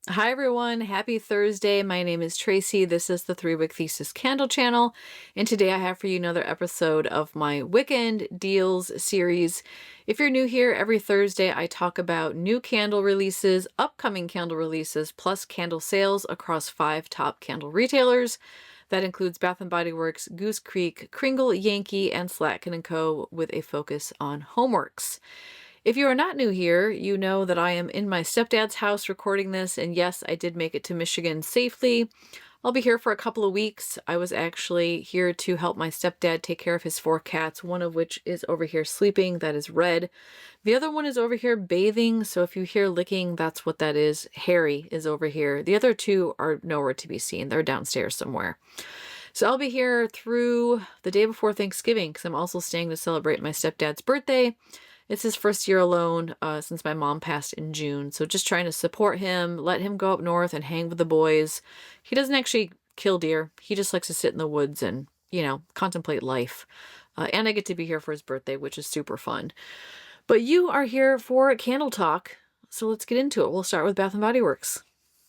Hi everyone, happy Thursday. My name is Tracy. This is the 3-Wick Thesis Candle channel, and today I have for you another episode of my Wick-End Deals series. If you're new here, every Thursday I talk about new candle releases, upcoming candle releases, plus candle sales across 5 top candle retailers. That includes Bath & Body Works, Goose Creek, Kringle, Yankee, and Slatkin & Co. with a focus on Homeworx. If you are not new here, you know that I am in my stepdad's house recording this, and yes, I did make it to Michigan safely. I'll be here for a couple of weeks. I was actually here to help my stepdad take care of his 4 cats, one of which is over here sleeping, that is Red. The other one is over here bathing, so if you hear licking, that's what that is. Harry is over here. The other 2 are nowhere to be seen. They're downstairs somewhere. So I'll be here through the day before Thanksgiving, because I'm also staying to celebrate my stepdad's birthday. It's his first year alone since my mom passed in June. So just trying to support him, let him go up north and hang with the boys. He doesn't actually kill deer. He just likes to sit in the woods and, contemplate life. And I get to be here for his birthday, which is super fun. But you are here for a candle talk. So let's get into it. We'll start with Bath & Body Works.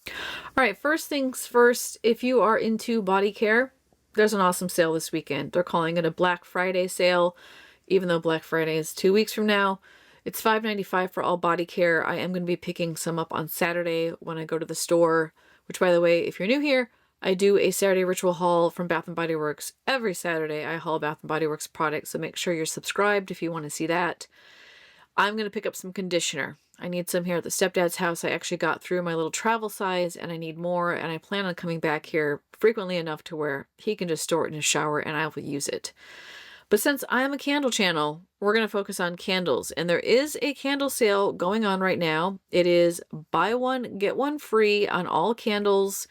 All right, first things first, if you are into body care, there's an awesome sale this weekend. They're calling it a Black Friday sale. Even though Black Friday is 2 weeks from now. It's $5.95 for all body care. I am going to be picking some up on Saturday when I go to the store, which, by the way, if you're new here, I do a Saturday ritual haul from Bath & Body Works. Every Saturday I haul Bath & Body Works products, so make sure you're subscribed if you want to see that. I'm going to pick up some conditioner. I need some here at the stepdad's house. I actually got through my little travel size and I need more, and I plan on coming back here frequently enough to where he can just store it in his shower and I will use it. But since I am a candle channel, we're going to focus on candles. And there is a candle sale going on right now. It is buy one, get one free on all candles.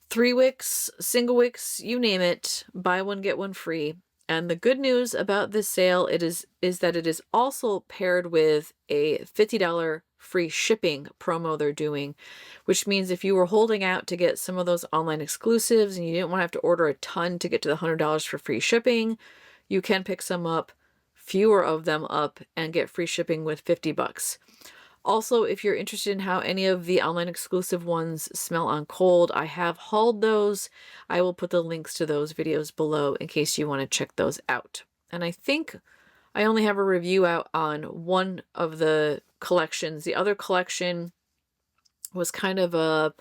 3 wicks, single wicks, you name it. Buy one, get one free. And the good news about this sale is that it is also paired with a $50 free shipping promo they're doing, which means if you were holding out to get some of those online exclusives and you didn't want to have to order a ton to get to the $100 for free shipping, you can pick some up, fewer of them up, and get free shipping with 50 bucks. Also, if you're interested in how any of the online exclusive ones smell on cold, I have hauled those. I will put the links to those videos below in case you want to check those out. And I think I only have a review out on one of the collections. The other collection was kind of a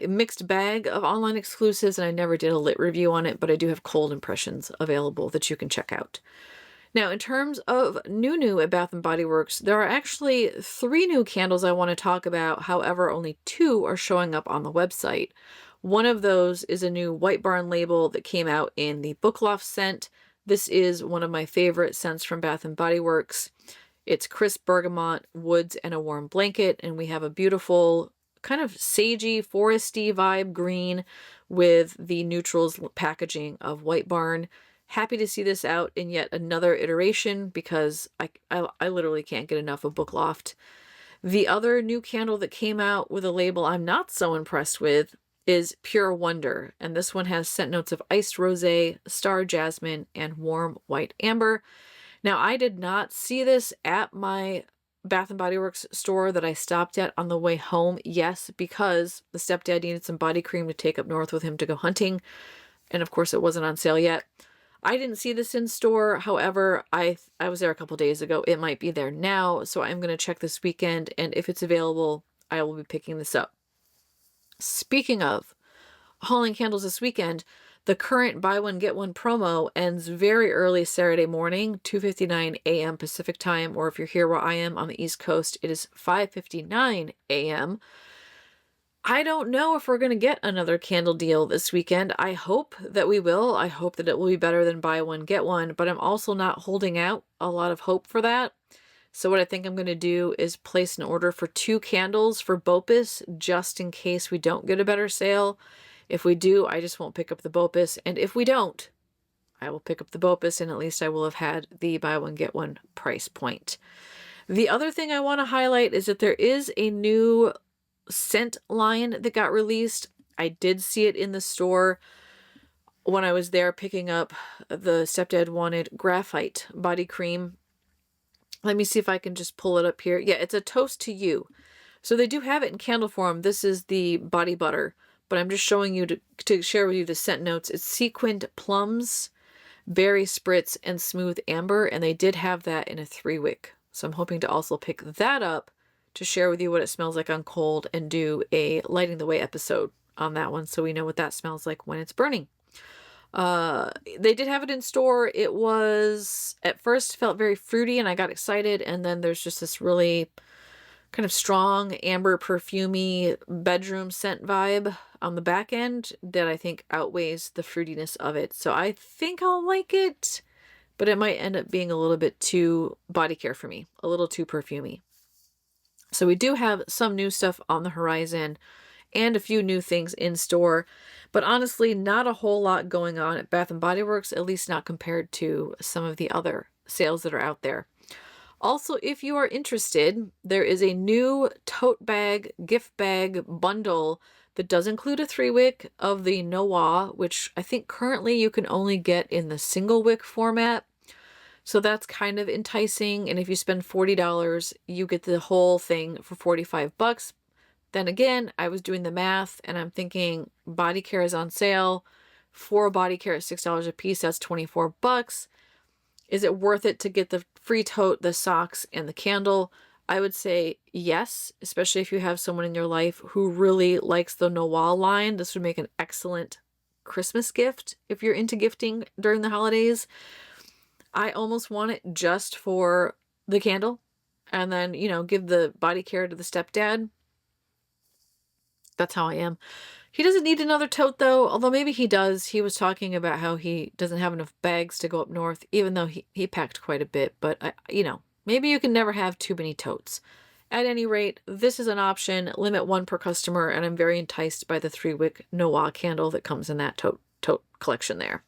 mixed bag of online exclusives, and I never did a lit review on it, but I do have cold impressions available that you can check out. Now, in terms of new at Bath & Body Works, there are actually 3 new candles I want to talk about. However, only 2 are showing up on the website. One of those is a new White Barn label that came out in the Book Loft scent. This is one of my favorite scents from Bath & Body Works. It's crisp bergamot, woods, and a warm blanket, and we have a beautiful kind of sagey, foresty vibe green with the neutrals packaging of White Barn. Happy to see this out in yet another iteration because I literally can't get enough of Book Loft. The other new candle that came out with a label I'm not so impressed with is Pure Wonder, and this one has scent notes of iced rosé, star jasmine, and warm white amber. Now, I did not see this at my Bath & Body Works store that I stopped at on the way home. Yes, because the stepdad needed some body cream to take up north with him to go hunting. And of course it wasn't on sale yet. I didn't see this in store. However, I was there a couple days ago. It might be there now. So I'm going to check this weekend. And if it's available, I will be picking this up. Speaking of hauling candles this weekend, the current buy one get one promo ends very early Saturday morning, 2:59 a.m. Pacific time, or if you're here where I am on the East Coast, it is 5:59 a.m. I don't know if we're going to get another candle deal this weekend. I hope that we will. I hope that it will be better than buy one get one, but I'm also not holding out a lot of hope for that. So what I think I'm going to do is place an order for 2 candles for Bopus just in case we don't get a better sale. If we do, I just won't pick up the Bopus. And if we don't, I will pick up the Bopus, and at least I will have had the buy one, get one price point. The other thing I want to highlight is that there is a new scent line that got released. I did see it in the store when I was there picking up the stepdad wanted graphite body cream. Let me see if I can just pull it up here. Yeah, it's a Toast to You. So they do have it in candle form. This is the body butter, but I'm just showing you to share with you the scent notes. It's sequined plums, berry spritz, and smooth amber, and they did have that in a 3-wick. So I'm hoping to also pick that up to share with you what it smells like on cold and do a lighting the way episode on that one so we know what that smells like when it's burning. They did have it in store. It was, at first, felt very fruity and I got excited, and then there's just this really kind of strong amber perfumey bedroom scent vibe on the back end that I think outweighs the fruitiness of it. So I think I'll like it, but it might end up being a little bit too body care for me, a little too perfumey. So we do have some new stuff on the horizon and a few new things in store, but honestly, not a whole lot going on at Bath & Body Works, at least not compared to some of the other sales that are out there. Also, if you are interested, there is a new tote bag, gift bag bundle that does include a 3-wick of the Noir, which I think currently you can only get in the single wick format. So that's kind of enticing. And if you spend $40, you get the whole thing for $45. Then again, I was doing the math and I'm thinking body care is on sale. 4 body care at $6 a piece, that's $24. Is it worth it to get the free tote, the socks, and the candle? I would say yes, especially if you have someone in your life who really likes the Noir line. This would make an excellent Christmas gift if you're into gifting during the holidays. I almost want it just for the candle and then, you know, give the body care to the stepdad. That's how I am. He doesn't need another tote though, although maybe he does. He was talking about how he doesn't have enough bags to go up north, even though he packed quite a bit. But, you know, maybe you can never have too many totes. At any rate, this is an option, limit 1 per customer, and I'm very enticed by the 3-wick Noir candle that comes in that tote collection there.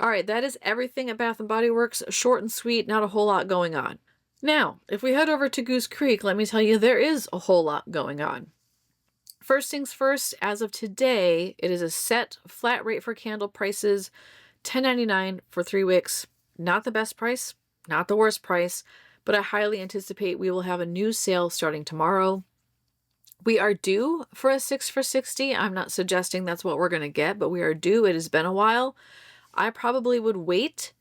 All right, that is everything at Bath & Body Works. Short and sweet, not a whole lot going on. Now, if we head over to Goose Creek, let me tell you, there is a whole lot going on. First things first, as of today, it is a set flat rate for candle prices, $10.99 for 3 wicks. Not the best price, not the worst price, but I highly anticipate we will have a new sale starting tomorrow. We are due for a 6 for $60. I'm not suggesting that's what we're going to get, but we are due. It has been a while. I probably would wait.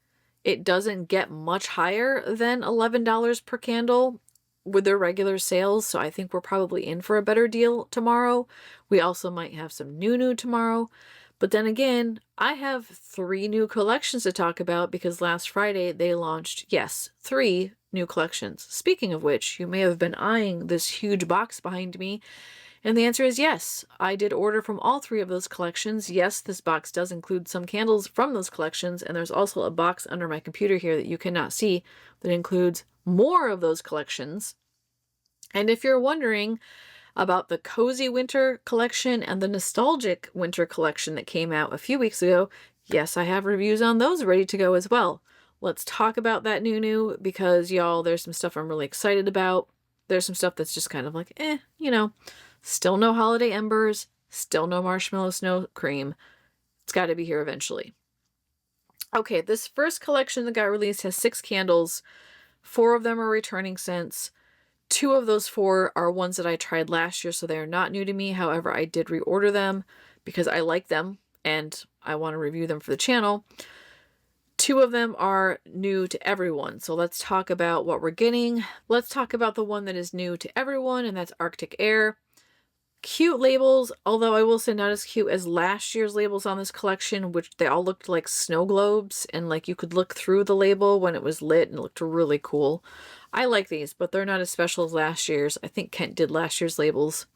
It doesn't get much higher than $11 per candle with their regular sales, so I think we're probably in for a better deal tomorrow. We also might have some new tomorrow. But then again, I have 3 new collections to talk about because last Friday they launched, yes, 3 new collections. Speaking of which, you may have been eyeing this huge box behind me. And the answer is yes. I did order from all 3 of those collections. Yes, this box does include some candles from those collections, and there's also a box under my computer here that you cannot see that includes more of those collections. And if you're wondering about the Cozy Winter collection and the Nostalgic Winter collection that came out a few weeks ago, yes, I have reviews on those ready to go as well. Let's talk about that new because, y'all, there's some stuff I'm really excited about. There's some stuff that's just kind of like, you know. Still no holiday embers, still no marshmallow snow cream. It's got to be here eventually. Okay, this first collection that got released has 6 candles. 4 of them are returning scents. 2 of those 4 are ones that I tried last year, so they are not new to me. However, I did reorder them because I like them and I want to review them for the channel. 2 of them are new to everyone, so let's talk about what we're getting. Let's talk about the one that is new to everyone, and that's Arctic Air. Cute labels, although I will say not as cute as last year's labels on this collection, which they all looked like snow globes, and like you could look through the label when it was lit and it looked really cool. I like these, but they're not as special as last year's. I think Kent did last year's labels.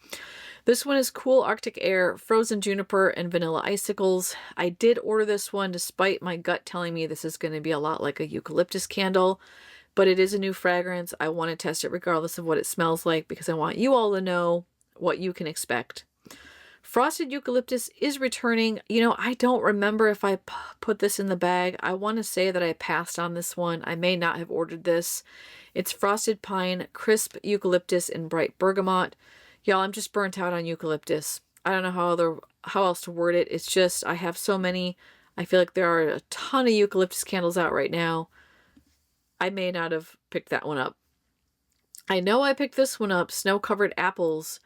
This one is Cool Arctic Air, Frozen Juniper, and Vanilla Icicles. I did order this one despite my gut telling me this is going to be a lot like a eucalyptus candle, but it is a new fragrance. I want to test it regardless of what it smells like because I want you all to know what you can expect. Frosted Eucalyptus is returning. You know, I don't remember if I put this in the bag. I want to say that I passed on this one. I may not have ordered this. It's Frosted Pine, Crisp Eucalyptus, and Bright Bergamot. Y'all, I'm just burnt out on eucalyptus. I don't know how else to word it. It's just, I have so many. I feel like there are a ton of eucalyptus candles out right now. I may not have picked that one up. I know I picked this one up, Snow Covered Apples.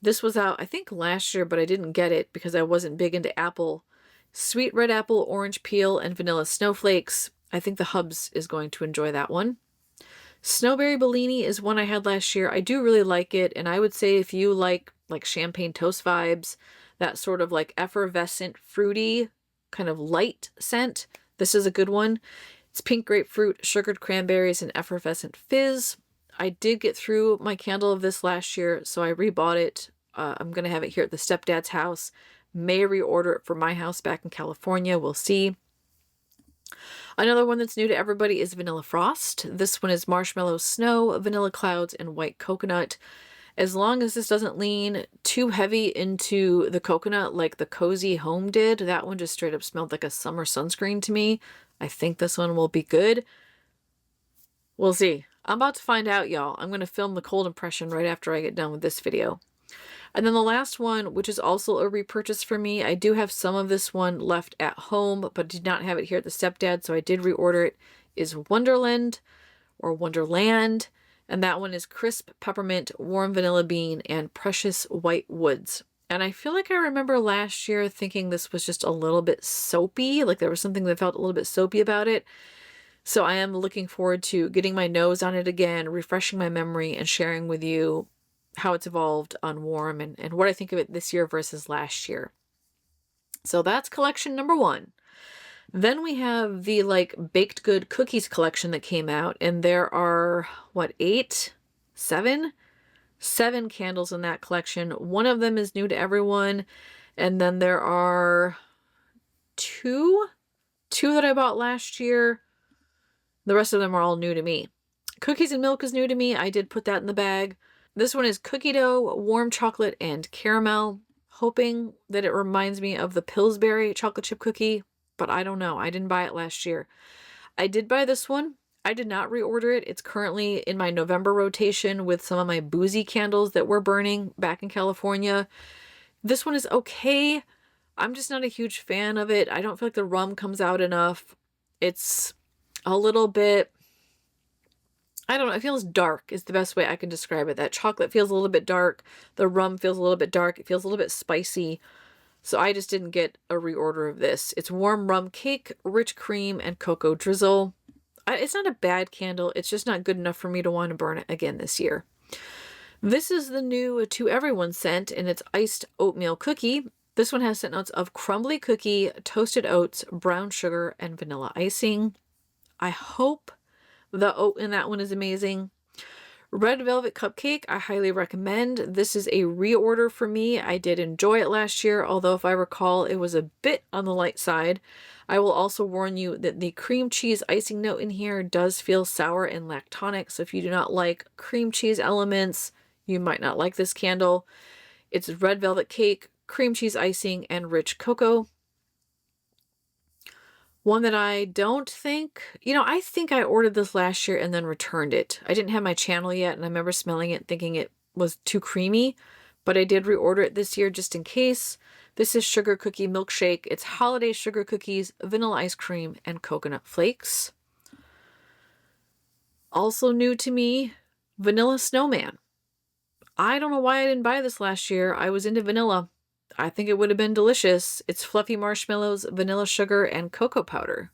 This was out, I think, last year, but I didn't get it because I wasn't big into apple. Sweet red apple, orange peel, and vanilla snowflakes. I think the Hubs is going to enjoy that one. Snowberry Bellini is one I had last year. I do really like it, and I would say if you like champagne toast vibes, that sort of like effervescent, fruity, kind of light scent, this is a good one. It's pink grapefruit, sugared cranberries, and effervescent fizz. I did get through my candle of this last year, so I rebought it. I'm going to have it here at the stepdad's house. May reorder it for my house back in California. We'll see. Another one that's new to everybody is Vanilla Frost. This one is marshmallow snow, vanilla clouds, and white coconut. As long as this doesn't lean too heavy into the coconut like the Cozy Home did, that one just straight up smelled like a summer sunscreen to me. I think this one will be good. We'll see. I'm about to find out, y'all. I'm going to film the cold impression right after I get done with this video. And then the last one, which is also a repurchase for me, I do have some of this one left at home, but did not have it here at the stepdad, so I did reorder it, is Wonderland, or Wonderland, and that one is crisp peppermint, warm vanilla bean, and precious white woods. And I feel like I remember last year thinking this was just a little bit soapy, like there was something that felt a little bit soapy about it. So I am looking forward to getting my nose on it again, refreshing my memory, and sharing with you how it's evolved on Warm and what I think of it this year versus last year. So that's collection number 1. Then we have the baked good cookies collection that came out, and there are, what, 7 candles in that collection. One of them is new to everyone, and then there are two that I bought last year. The rest of them are all new to me. Cookies and milk is new to me. I did put that in the bag. This one is cookie dough, warm chocolate, and caramel. Hoping that it reminds me of the Pillsbury chocolate chip cookie, but I don't know. I didn't buy it last year. I did buy this one. I did not reorder it. It's currently in my November rotation with some of my boozy candles that we're burning back in California. This one is okay. I'm just not a huge fan of it. I don't feel like the rum comes out enough. It's a little bit, I don't know, it feels dark is the best way I can describe it. That chocolate feels a little bit dark. The rum feels a little bit dark. It feels a little bit spicy. So I just didn't get a reorder of this. It's warm rum cake, rich cream, and cocoa drizzle. It's not a bad candle. It's just not good enough for me to want to burn it again this year. This is the new To Everyone scent, and it's iced oatmeal cookie. This one has scent notes of crumbly cookie, toasted oats, brown sugar, and vanilla icing. I hope the oat in that one is amazing. Red Velvet Cupcake, I highly recommend. This is a reorder for me. I did enjoy it last year, although if I recall, it was a bit on the light side. I will also warn you that the cream cheese icing note in here does feel sour and lactonic, so if you do not like cream cheese elements, you might not like this candle. It's red velvet cake, cream cheese icing, and rich cocoa. One that I don't think, I think I ordered this last year and then returned it. I didn't have my channel yet, and I remember smelling it thinking it was too creamy, but I did reorder it this year just in case. This is Sugar Cookie Milkshake. It's holiday sugar cookies, vanilla ice cream, and coconut flakes. Also new to me, Vanilla Snowman. I don't know why I didn't buy this last year. I was into vanilla. I think it would have been delicious. It's fluffy marshmallows, vanilla sugar, and cocoa powder.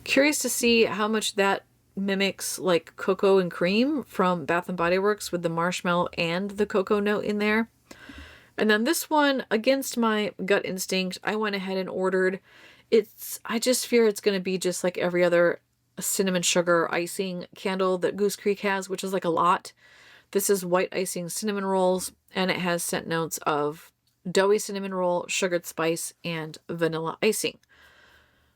Curious to see how much that mimics like cocoa and cream from Bath & Body Works with the marshmallow and the cocoa note in there. And then this one, against my gut instinct, I went ahead and ordered. I just fear it's going to be just like every other cinnamon sugar icing candle that Goose Creek has, which is like a lot. This is white icing cinnamon rolls, and it has scent notes of doughy cinnamon roll, sugared spice, and vanilla icing.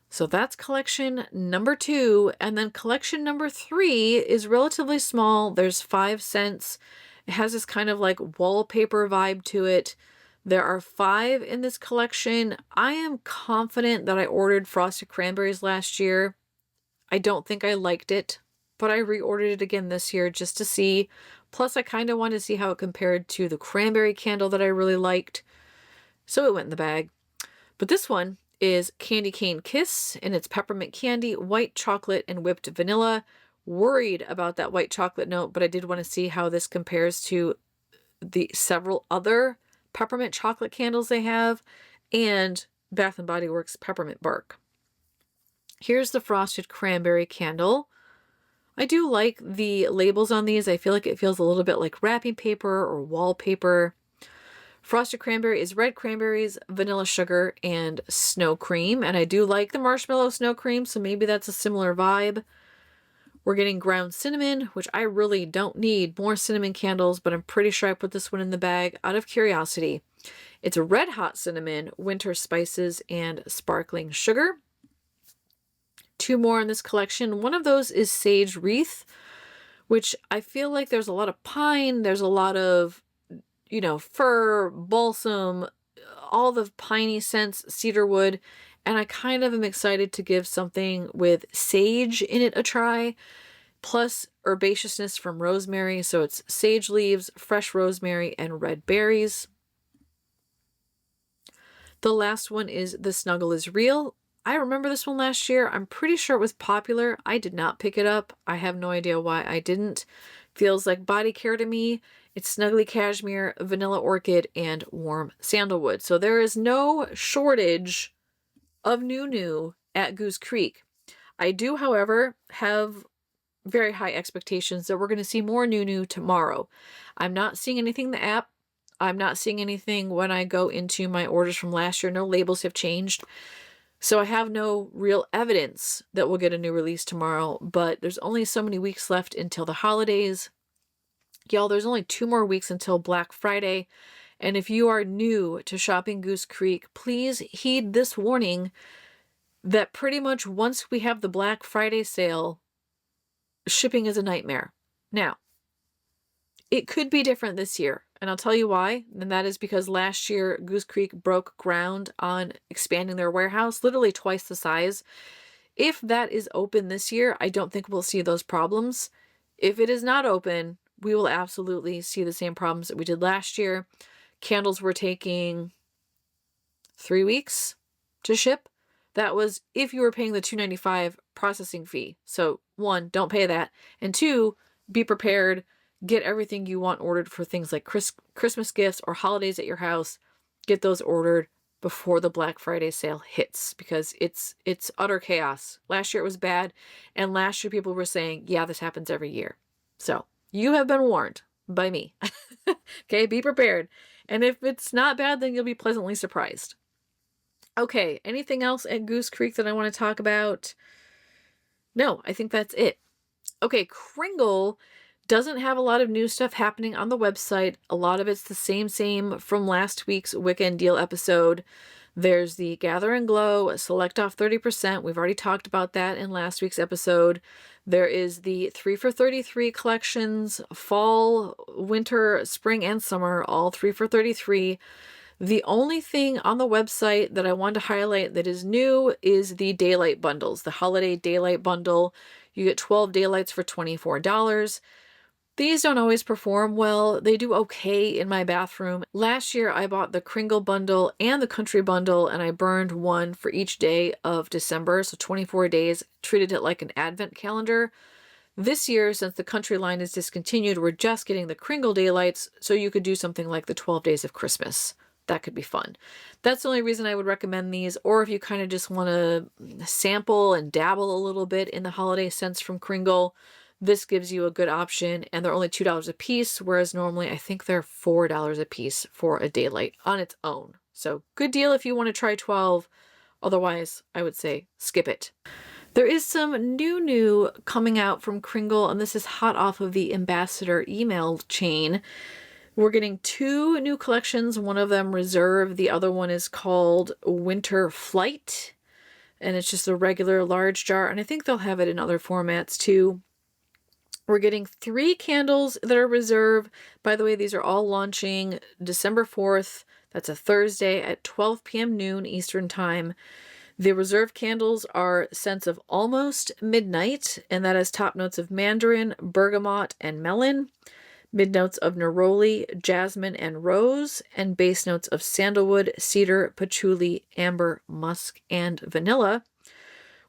So that's collection number 2. And then collection number 3 is relatively small. There's 5 scents. It has this kind of like wallpaper vibe to it. There are 5 in this collection. I am confident that I ordered Frosted Cranberries last year. I don't think I liked it, but I reordered it again this year just to see. Plus, I kind of wanted to see how it compared to the cranberry candle that I really liked. So it went in the bag. But this one is Candy Cane Kiss, and it's peppermint candy, white chocolate, and whipped vanilla, worried about that white chocolate note, but I did want to see how this compares to the several other peppermint chocolate candles they have and Bath & Body Works peppermint bark. Here's the frosted cranberry candle. I do like the labels on these. I feel like it feels a little bit like wrapping paper or wallpaper. Frosted cranberry is red cranberries, vanilla sugar, and snow cream. And I do like the marshmallow snow cream, so maybe that's a similar vibe. We're getting ground cinnamon, which I really don't need more cinnamon candles, but I'm pretty sure I put this one in the bag out of curiosity. It's a red hot cinnamon, winter spices, and sparkling sugar. 2 more in this collection. One of those is sage wreath, which I feel like there's a lot of pine, there's a lot of, fir, balsam, all the piney scents, cedarwood, and I kind of am excited to give something with sage in it a try, plus herbaceousness from rosemary. So it's sage leaves, fresh rosemary, and red berries. The last one is The Snuggle is Real. I remember this one last year. I'm pretty sure it was popular. I did not pick it up. I have no idea why I didn't. Feels like body care to me. It's snuggly cashmere, vanilla orchid, and warm sandalwood. So there is no shortage of new at Goose Creek. I do, however, have very high expectations that we're going to see more new tomorrow. I'm not seeing anything in the app. I'm not seeing anything when I go into my orders from last year. No labels have changed. So I have no real evidence that we'll get a new release tomorrow, but there's only so many weeks left until the holidays. Y'all, there's only 2 more weeks until Black Friday. And if you are new to shopping Goose Creek, please heed this warning that pretty much once we have the Black Friday sale, shipping is a nightmare. Now, it could be different this year, and I'll tell you why. And that is because last year Goose Creek broke ground on expanding their warehouse, literally twice the size. If that is open this year, I don't think we'll see those problems. If it is not open, we will absolutely see the same problems that we did last year. Candles were taking 3 weeks to ship. That was if you were paying the $2.95 processing fee. So 1, don't pay that. And 2, be prepared. Get everything you want ordered for things like Christmas gifts or holidays at your house. Get those ordered before the Black Friday sale hits, because it's utter chaos. Last year it was bad, and last year people were saying, yeah, this happens every year. So you have been warned by me. Okay, be prepared. And if it's not bad, then you'll be pleasantly surprised. Okay, anything else at Goose Creek that I want to talk about? No, I think that's it. Okay, Kringle doesn't have a lot of new stuff happening on the website. A lot of it's the same from last week's Wick-End Deal episode. There's the Gather and Glow, select off 30%. We've already talked about that in last week's episode. There is the 3 for 33 collections, fall, winter, spring, and summer, all 3 for 33. The only thing on the website that I want to highlight that is new is the daylight bundles, the holiday daylight bundle. You get 12 daylights for $24. These don't always perform well. They do okay in my bathroom. Last year, I bought the Kringle bundle and the Country bundle, and I burned one for each day of December, so 24 days, treated it like an advent calendar. This year, since the Country line is discontinued, we're just getting the Kringle daylights, so you could do something like the 12 days of Christmas. That could be fun. That's the only reason I would recommend these, or if you kind of just want to sample and dabble a little bit in the holiday scents from Kringle, this gives you a good option, and they're only $2 a piece, whereas normally I think they're $4 a piece for a daylight on its own. So good deal if you want to try 12. Otherwise, I would say skip it. There is some new coming out from Kringle, and this is hot off of the Ambassador email chain. We're getting 2 new collections. One of them Reserve. The other one is called Winter Flight, and it's just a regular large jar, and I think they'll have it in other formats too. We're getting 3 candles that are Reserve. By the way, these are all launching December 4th. That's a Thursday at 12 p.m. noon Eastern Time. The Reserve candles are scents of almost midnight, and that has top notes of mandarin, bergamot, and melon, mid notes of neroli, jasmine, and rose, and base notes of sandalwood, cedar, patchouli, amber, musk, and vanilla.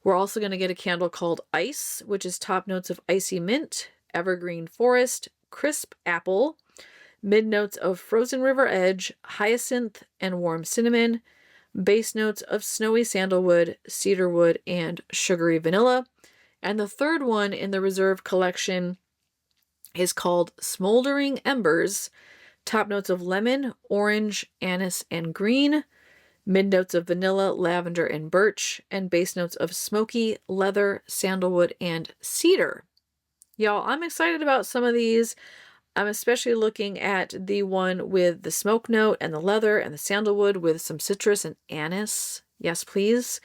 We're also going to get a candle called Ice, which is top notes of icy mint, evergreen forest, crisp apple, mid notes of frozen river edge, hyacinth, and warm cinnamon, base notes of snowy sandalwood, cedarwood, and sugary vanilla. And the third one in the reserve collection is called Smoldering Embers, top notes of lemon, orange, anise, and green, mid notes of vanilla, lavender, and birch, and base notes of smoky, leather, sandalwood, and cedar. Y'all, I'm excited about some of these. I'm especially looking at the one with the smoke note and the leather and the sandalwood with some citrus and anise. Yes, please.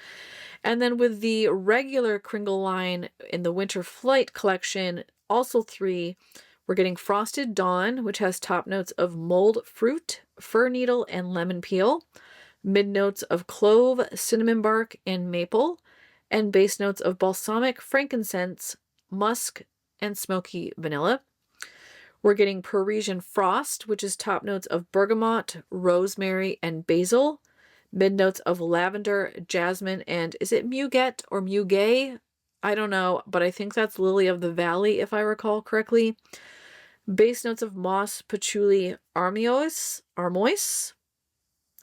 And then with the regular Kringle line in the Winter Flight collection, also 3, we're getting Frosted Dawn, which has top notes of mulled fruit, fir needle, and lemon peel, mid notes of clove, cinnamon bark, and maple, and base notes of balsamic, frankincense, musk, and smoky vanilla. We're getting Parisian Frost, which is top notes of bergamot, rosemary, and basil, mid notes of lavender, jasmine, and is it muguet or muguet? I don't know, but I think that's lily of the valley if I recall correctly. Base notes of moss, patchouli, armoise.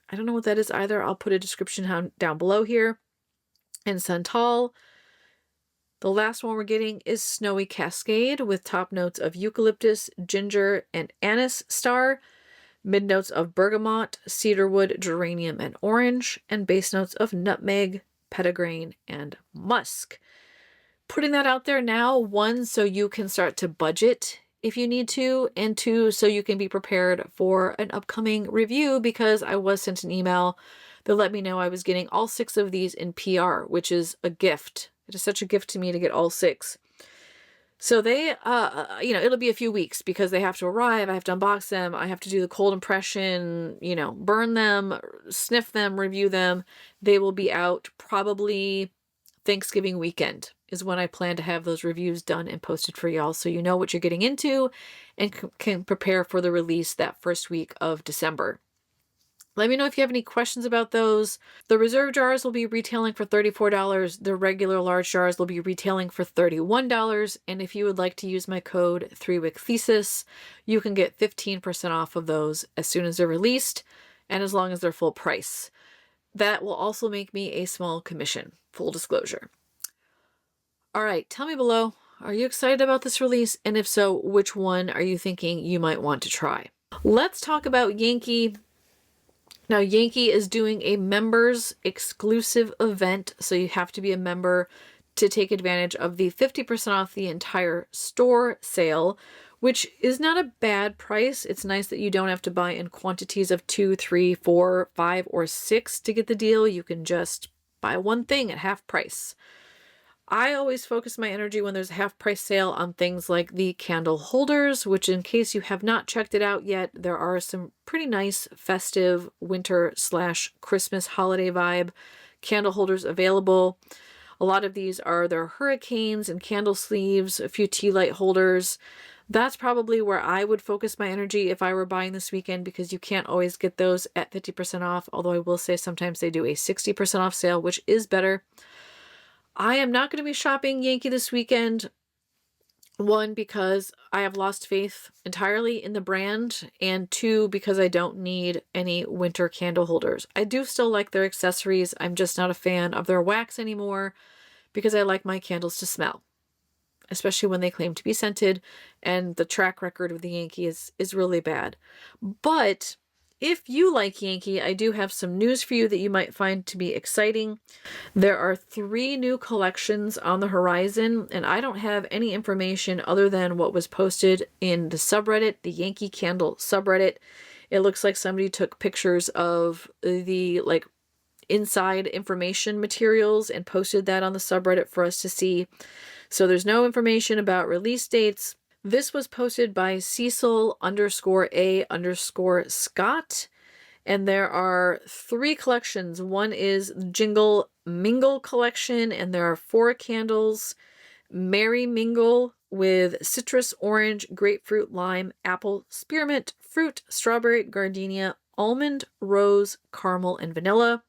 I don't know what that is either. I'll put a description down below here. And santal. The last one we're getting is Snowy Cascade with top notes of eucalyptus, ginger, and anise star, mid notes of bergamot, cedarwood, geranium, and orange, and base notes of nutmeg, petitgrain, and musk. Putting that out there now, 1, so you can start to budget if you need to, and 2, so you can be prepared for an upcoming review, because I was sent an email that let me know I was getting all 6 of these in PR, which is a gift. It is such a gift to me to get all 6. So they, it'll be a few weeks because they have to arrive. I have to unbox them. I have to do the cold impression, burn them, sniff them, review them. They will be out probably Thanksgiving weekend is when I plan to have those reviews done and posted for y'all, so you know what you're getting into and can prepare for the release that first week of December. Let me know if you have any questions about those. The reserve jars will be retailing for $34. The regular large jars will be retailing for $31. And if you would like to use my code 3WickThesis, you can get 15% off of those as soon as they're released and as long as they're full price. That will also make me a small commission, full disclosure. All right, tell me below, are you excited about this release? And if so, which one are you thinking you might want to try? Let's talk about Yankee. Now, Yankee is doing a members exclusive event, so you have to be a member to take advantage of the 50% off the entire store sale, which is not a bad price. It's nice that you don't have to buy in quantities of 2, 3, 4, 5, or 6 to get the deal. You can just buy one thing at half price. I always focus my energy when there's a half price sale on things like the candle holders, which in case you have not checked it out yet, there are some pretty nice festive winter/Christmas holiday vibe candle holders available. A lot of these are their hurricanes and candle sleeves, a few tea light holders. That's probably where I would focus my energy if I were buying this weekend, because you can't always get those at 50% off, although I will say sometimes they do a 60% off sale, which is better. I am not going to be shopping Yankee this weekend. 1, because I have lost faith entirely in the brand, and 2, because I don't need any winter candle holders. I do still like their accessories. I'm just not a fan of their wax anymore because I like my candles to smell, especially when they claim to be scented, and the track record of the Yankee is really bad. But if you like Yankee, I do have some news for you that you might find to be exciting. There are 3 new collections on the horizon, and I don't have any information other than what was posted in the subreddit, the Yankee Candle subreddit. It looks like somebody took pictures of the inside information materials and posted that on the subreddit for us to see. So there's no information about release dates. This was posted by Cecil_A_Scott. And there are 3 collections. One is Jingle Mingle collection, and there are 4 candles. Merry Mingle with citrus, orange, grapefruit, lime, apple, spearmint, fruit, strawberry, gardenia, almond, rose, caramel, and vanilla.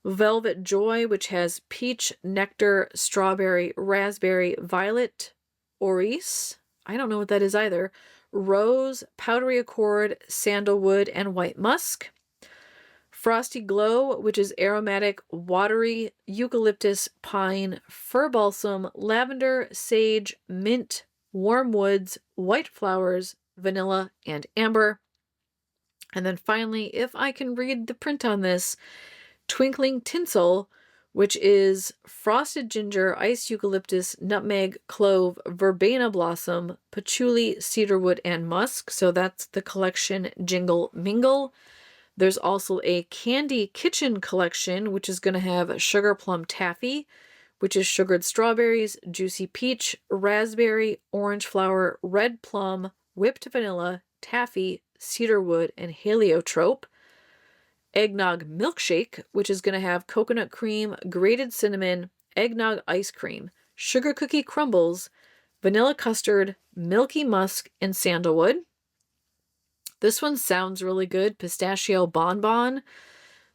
Velvet Joy, which has peach, nectar, strawberry, raspberry, violet, orris. I don't know what that is either. Rose, powdery accord, sandalwood, and white musk. Frosty Glow, which is aromatic, watery, eucalyptus, pine, fir balsam, lavender, sage, mint, warm woods, white flowers, vanilla, and amber. And then finally, if I can read the print on this, Twinkling Tinsel, which is frosted ginger, iced eucalyptus, nutmeg, clove, verbena blossom, patchouli, cedarwood, and musk. So that's the collection Jingle Mingle. There's also a Candy Kitchen collection, which is going to have Sugar Plum Taffy, which is sugared strawberries, juicy peach, raspberry, orange flower, red plum, whipped vanilla, taffy, cedarwood, and heliotrope. Eggnog Milkshake, which is going to have coconut cream, grated cinnamon, eggnog ice cream, sugar cookie crumbles, vanilla custard, milky musk, and sandalwood. This one sounds really good. Pistachio bonbon,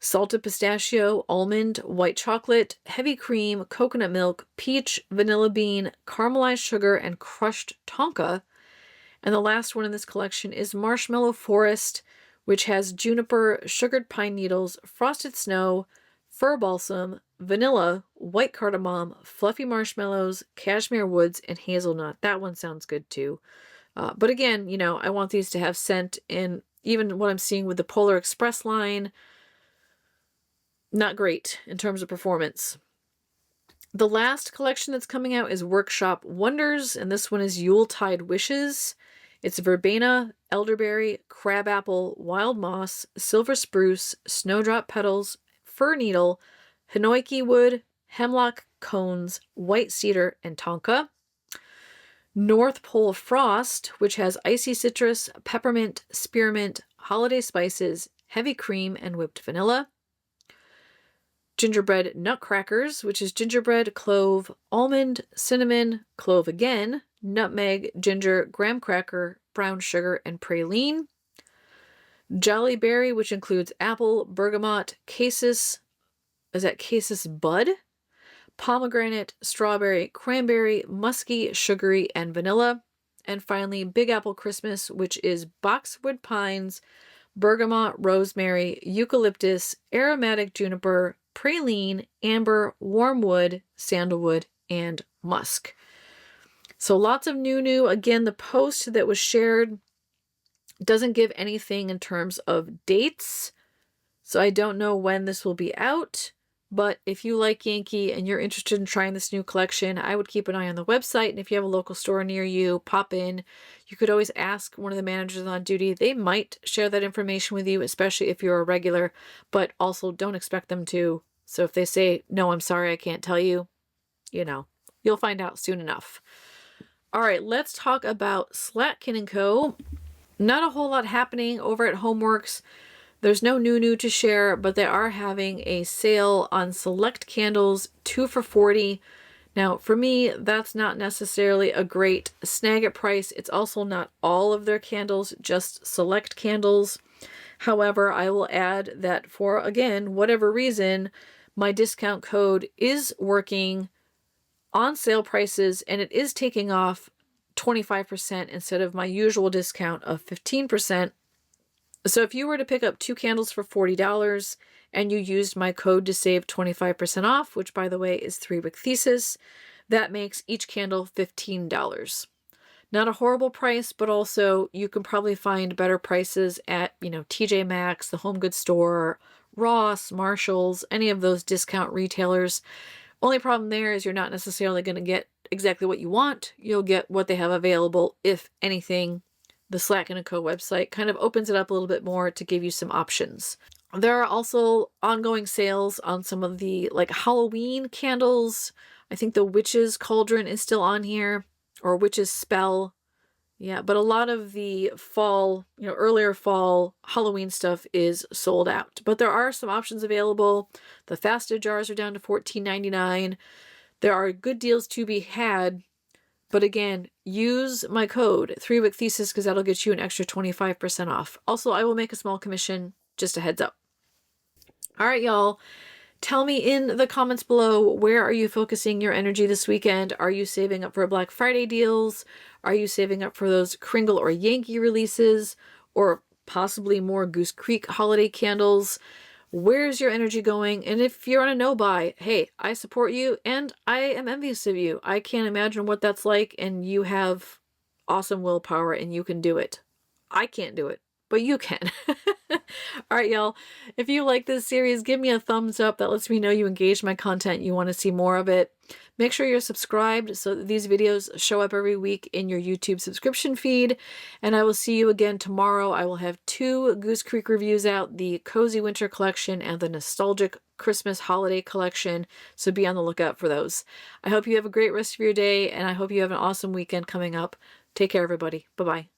salted pistachio, almond, white chocolate, heavy cream, coconut milk, peach, vanilla bean, caramelized sugar, and crushed tonka. And the last one in this collection is Marshmallow Forest, which has juniper, sugared pine needles, frosted snow, fir balsam, vanilla, white cardamom, fluffy marshmallows, cashmere woods, and hazelnut. That one sounds good too. But again, you know, I want these to have scent, and even what I'm seeing with the Polar Express line, not great in terms of performance. The last collection that's coming out is Workshop Wonders, and this one is Yuletide Wishes. It's verbena, elderberry, crabapple, wild moss, silver spruce, snowdrop petals, fir needle, hinoiki wood, hemlock cones, white cedar, and tonka. North Pole Frost, which has icy citrus, peppermint, spearmint, holiday spices, heavy cream, and whipped vanilla. Gingerbread Nutcrackers, which is gingerbread, clove, almond, cinnamon, clove again, nutmeg, ginger, graham cracker, brown sugar, and praline. Jolly Berry, which includes apple, bergamot, cassis, is that cassis bud? Pomegranate, strawberry, cranberry, musky, sugary, and vanilla. And finally, Big Apple Christmas, which is boxwood pines, bergamot, rosemary, eucalyptus, aromatic juniper, praline, amber, warm wood, sandalwood, and musk. So lots of new. Again, the post that was shared doesn't give anything in terms of dates, so I don't know when this will be out. But if you like Yankee and you're interested in trying this new collection, I would keep an eye on the website. And if you have a local store near you, pop in. You could always ask one of the managers on duty. They might share that information with you, especially if you're a regular, but also don't expect them to. So if they say, no, I'm sorry, I can't tell you, you know, you'll find out soon enough. All right, let's talk about Slatkin & Co. Not a whole lot happening over at Homeworx. There's no new to share, but they are having a sale on select candles, 2 for $40. Now, for me, that's not necessarily a great snag at price. It's also not all of their candles, just select candles. However, I will add that for, again, whatever reason, my discount code is working on sale prices, and it is taking off 25% instead of my usual discount of 15%. So if you were to pick up 2 candles for $40 and you used my code to save 25% off, which by the way is 3-Wick Thesis, that makes each candle $15. Not a horrible price, but also you can probably find better prices at, you know, TJ Maxx, the Home Goods Store, Ross, Marshalls, any of those discount retailers. Only problem there is you're not necessarily going to get exactly what you want. You'll get what they have available, if anything. The Slatkin & Co. website kind of opens it up a little bit more to give you some options. There are also ongoing sales on some of the like Halloween candles. I think the Witch's Cauldron is still on here, or Witch's Spell. Yeah, but a lot of the fall, you know, earlier fall Halloween stuff is sold out. But there are some options available. The Fasta jars are down to $14.99. There are good deals to be had. But again, use my code 3-Wick Thesis because that'll get you an extra 25% off. Also, I will make a small commission, just a heads up. All right, y'all. Tell me in the comments below, where are you focusing your energy this weekend? Are you saving up for Black Friday deals? Are you saving up for those Kringle or Yankee releases? Or possibly more Goose Creek holiday candles? Where's your energy going? And if you're on a no-buy, hey, I support you and I am envious of you. I can't imagine what that's like, and you have awesome willpower and you can do it. I can't do it, but you can. All right, y'all. If you like this series, give me a thumbs up. That lets me know you engage my content, you want to see more of it. Make sure you're subscribed so that these videos show up every week in your YouTube subscription feed. And I will see you again tomorrow. I will have 2 Goose Creek reviews out, the Cozy Winter Collection and the Nostalgic Christmas Holiday Collection. So be on the lookout for those. I hope you have a great rest of your day, and I hope you have an awesome weekend coming up. Take care, everybody. Bye-bye.